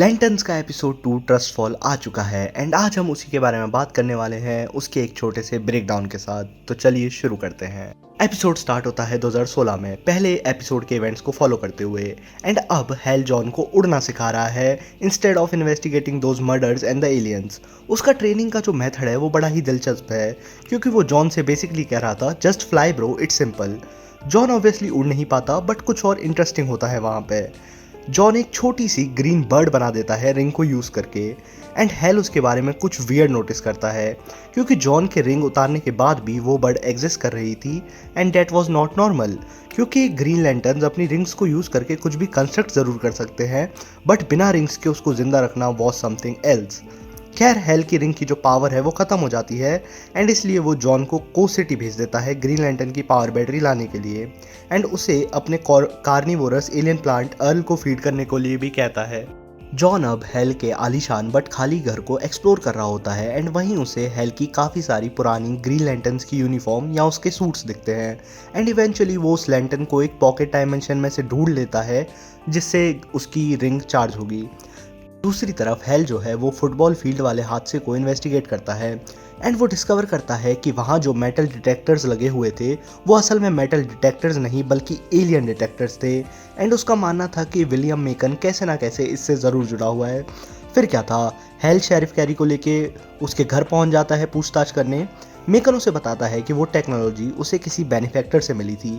Lanterns का episode 2 trust fall आ चुका है एंड आज हम उसी के बारे में बात करने वाले हैं उसके एक छोटे से ब्रेकडाउन के साथ। तो चलिए शुरू करते हैं। एपिसोड स्टार्ट होता है 2016 में पहले एपिसोड के इवेंट्स को फॉलो करते हुए एंड अब हेल जॉन को उड़ना सिखा रहा है instead of investigating those murders and the aliens. उसका ट्रेनिंग का जो मेथड है वो बड़ा ही दिलचस्प है क्योंकि वो जॉन से बेसिकली कह रहा था just fly bro, it's simple. John obviously उड़ नहीं पाता बट कुछ और इंटरेस्टिंग होता है वहाँ पे। जॉन एक छोटी सी ग्रीन बर्ड बना देता है रिंग को यूज़ करके एंड हेल उसके बारे में कुछ वियर्ड नोटिस करता है क्योंकि जॉन के रिंग उतारने के बाद भी वो बर्ड एग्जिस्ट कर रही थी and that was not normal क्योंकि ग्रीन लैंटर्न्स अपनी रिंग्स को यूज़ करके कुछ भी कंस्ट्रक्ट ज़रूर कर सकते हैं बट बिना रिंग्स के उसको ज़िंदा रखना वॉज समथिंग एल्स। खैर हेल की रिंग की जो पावर है वो ख़त्म हो जाती है एंड इसलिए वो जॉन को को सिटी भेज देता है ग्रीन लैंटर्न की पावर बैटरी लाने के लिए एंड उसे अपने कार्निवोरस एलियन प्लांट अर्ल को फीड करने के लिए भी कहता है। जॉन अब हेल के आलीशान बट खाली घर को एक्सप्लोर कर रहा होता है एंड वहीं उसे हेल की काफ़ी सारी पुरानी ग्रीन लैंटर्न्स की यूनिफॉर्म या उसके सूट्स दिखते हैं एंड इवेंचुअली वो उस लैंटर्न को एक पॉकेट डायमेंशन में से ढूंढ लेता है जिससे उसकी रिंग चार्ज होगी। दूसरी तरफ हेल जो है वो फुटबॉल फील्ड वाले हादसे को इन्वेस्टिगेट करता है एंड वो डिस्कवर करता है कि वहाँ जो मेटल डिटेक्टर्स लगे हुए थे वो असल में मेटल डिटेक्टर्स नहीं बल्कि एलियन डिटेक्टर्स थे एंड उसका मानना था कि विलियम मेकन कैसे ना कैसे इससे ज़रूर जुड़ा हुआ है। फिर क्या था, हेल शेरिफ कैरी को लेके उसके घर पहुंच जाता है पूछताछ करने। मेकन उसे बताता है कि वो टेक्नोलॉजी उसे किसी बेनिफैक्टर से मिली थी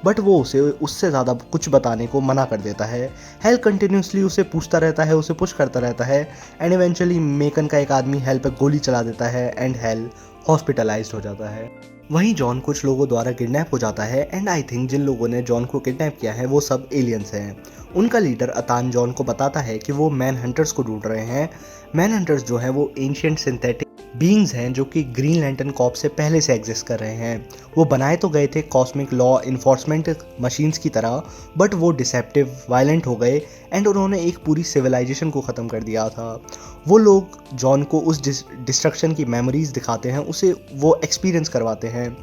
बट वो उसे उससे ज़्यादा कुछ बताने को मना कर देता है। हेल कंटिन्यूसली उसे पूछता रहता है, उसे पुश करता रहता है एंड इवेंचुअली मेकन का एक आदमी हेल पे गोली चला देता है एंड हेल हॉस्पिटलाइज्ड हो जाता है। वहीं जॉन कुछ लोगों द्वारा किडनैप हो जाता है एंड आई थिंक जिन लोगों ने जॉन को किडनैप किया है वो सब एलियंस हैं। उनका लीडर अतान जॉन को बताता है कि वो मैन हंटर्स को ढूंढ रहे हैं। मैन हंटर्स जो हैं वो एंशिएंट सिंथेटिक बीइंग्स हैं जो कि ग्रीन लैंटर्न कॉर्प से पहले से एग्जिस्ट कर रहे हैं। वो बनाए तो गए थे कॉस्मिक लॉ इन्फोर्समेंट मशीन्स की तरह बट वो डिसेप्टिव वायलेंट हो गए एंड उन्होंने एक पूरी सिविलाइजेशन को ख़त्म कर दिया था। वो लोग जॉन को उस डिस्ट्रक्शन की मेमोरीज दिखाते हैं, उसे वो एक्सपीरियंस करवाते हैं।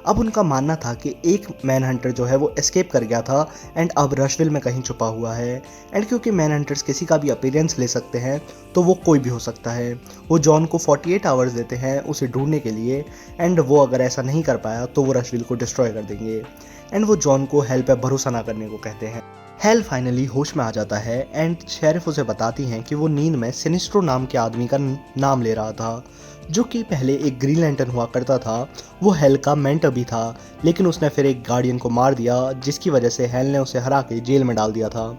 अब उनका मानना था कि एक मैन हंटर जो है वो एस्केप कर गया था एंड अब रशविल में कहीं छुपा हुआ है एंड क्योंकि मैन हंटर्स किसी का भी अपीयरेंस ले सकते हैं तो वो कोई भी हो सकता है। वो जॉन को 48 आवर्स देते हैं उसे ढूंढने के लिए एंड वो अगर ऐसा नहीं कर पाया तो वो रशविल को डिस्ट्रॉय कर देंगे एंड वो जॉन को हेल पे भरोसा ना करने को कहते हैं। हेल फाइनली होश में आ जाता है एंड शेरिफ उसे बताती हैं कि वो नींद में सिनिस्ट्रो नाम के आदमी का नाम ले रहा था जो कि पहले एक ग्रीन लैंटर्न हुआ करता था। वो हेल का मेंटर भी था लेकिन उसने फिर एक गार्डियन को मार दिया जिसकी वजह से हेल ने उसे हरा के जेल में डाल दिया था।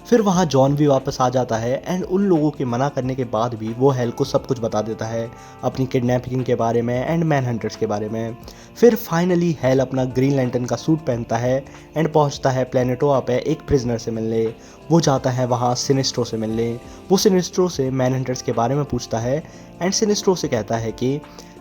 फिर वहाँ जॉन भी वापस आ जाता है एंड उन लोगों के मना करने के बाद भी वो हेल को सब कुछ बता देता है अपनी किडनैपिंग के बारे में एंड मैन हंटर्स के बारे में। फिर फाइनली हेल अपना ग्रीन लैंटर्न का सूट पहनता है एंड पहुंचता है प्लेनेटोआ पे एक प्रिजनर से मिलने। वो जाता है वहाँ सिनिस्ट्रो से मिलने। वो सिनिस्ट्रो से मैन हंटर्स के बारे में पूछता है एंड सिनिस्ट्रो से कहता है कि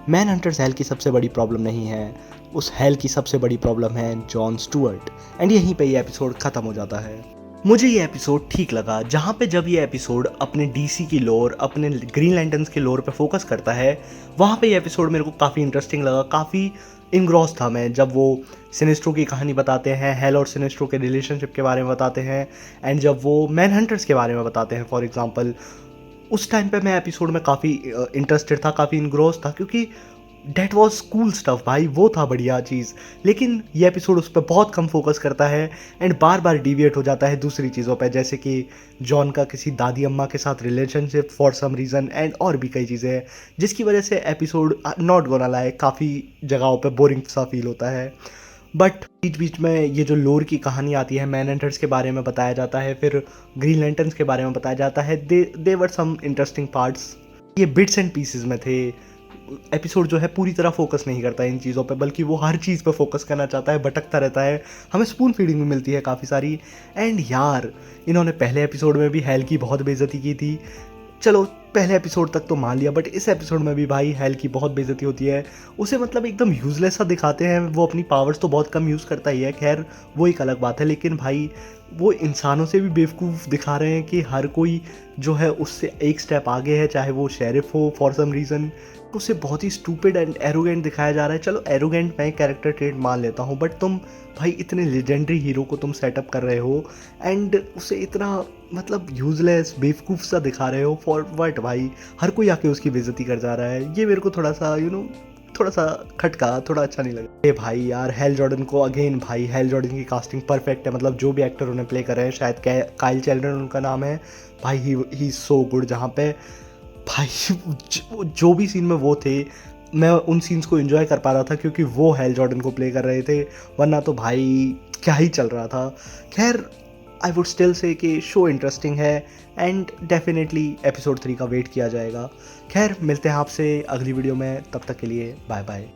मैन हंटर्स हेल की सबसे बड़ी प्रॉब्लम नहीं है, उस हेल की सबसे बड़ी प्रॉब्लम है जॉन स्टुअर्ट। एंड यहीं पे ये एपिसोड ख़त्म हो जाता है। मुझे ये एपिसोड ठीक लगा जहाँ पे जब ये एपिसोड अपने डीसी की लोर, अपने ग्रीन लैंटर्न्स के लोर पे फोकस करता है वहाँ पे ये एपिसोड मेरे को काफ़ी इंटरेस्टिंग लगा, काफ़ी इनग्रॉस था मैं जब वो सिनिस्ट्रो की कहानी बताते हैं, हेल और सिनिस्ट्रो के रिलेशनशिप के बारे में बताते हैं एंड जब वो मैन हंटर्स के बारे में बताते हैं फॉर एग्जांपल। उस टाइम पे मैं एपिसोड में काफ़ी इंटरेस्टेड था, काफ़ी इनग्रॉस था क्योंकि डेट वॉज कूल स्टफ भाई, वो था बढ़िया चीज़। लेकिन ये एपिसोड उस पर बहुत कम फोकस करता है एंड बार बार डिविएट हो जाता है दूसरी चीज़ों पे जैसे कि जॉन का किसी दादी अम्मा के साथ relationship for some reason and और भी कई चीज़ें हैं जिसकी वजह से एपिसोड नॉट गोना लाइक काफ़ी जगहों पे बोरिंग सा फील होता है। बट बीच बीच में ये जो लोर की कहानी आती है, मैन हंटर्स के बारे में बताया जाता है, फिर ग्रीन लैंटर्न्स के बारे में बताया जाता है, दे वर सम इंटरेस्टिंग पार्ट्स। ये बिट्स एंड पीसेस में थे। एपिसोड जो है पूरी तरह फोकस नहीं करता इन चीज़ों पे बल्कि वो हर चीज़ पे फोकस करना चाहता है, भटकता रहता है। हमें स्पून फीडिंग भी मिलती है काफ़ी सारी। एंड यार इन्होंने पहले एपिसोड में भी हेल की बहुत बेइज्जती की थी, चलो पहले एपिसोड तक तो मान लिया बट इस एपिसोड में भी भाई हेल की बहुत बेइज्जती होती है। उसे मतलब एकदम यूजलेस सा दिखाते हैं, वो अपनी पावर्स तो बहुत कम यूज़ करता ही है, खैर वो एक अलग बात है, लेकिन भाई वो इंसानों से भी बेवकूफ़ दिखा रहे हैं कि हर कोई जो है उससे एक स्टेप आगे है, चाहे वो शेरिफ हो फॉर सम रीज़न। उसे बहुत ही स्टूपिड एंड एरोगेंट दिखाया जा रहा है। चलो एरोगेंट मैं कैरेक्टर ट्रेट मान लेता हूँ बट तुम भाई इतने लेजेंडरी हीरो को तुम सेटअप कर रहे हो एंड उसे इतना मतलब यूजलेस बेवकूफ़ सा दिखा रहे हो फॉर व्हाट भाई। हर कोई आके उसकी बेइज्जती कर जा रहा है, ये मेरे को थोड़ा सा थोड़ा सा खटका, थोड़ा अच्छा नहीं लगा। ए भाई यार, हेल जॉर्डन को अगेन भाई, हेल जॉर्डन की कास्टिंग परफेक्ट है। मतलब जो भी एक्टर उन्हें प्ले कर रहे हैं, शायद काइल चैंडलर उनका नाम है भाई, ही सो गुड। जहाँ पे भाई जो भी सीन में वो थे, मैं उन सीन्स को एंजॉय कर पा रहा था क्योंकि वो हेल जॉर्डन को प्ले कर रहे थे, वरना तो भाई क्या ही चल रहा था। खैर, आई वुड स्टिल से कि शो इंटरेस्टिंग है एंड डेफिनेटली एपिसोड 3 का वेट किया जाएगा। खैर, मिलते हैं आपसे अगली वीडियो में, तब तक के लिए बाय बाय।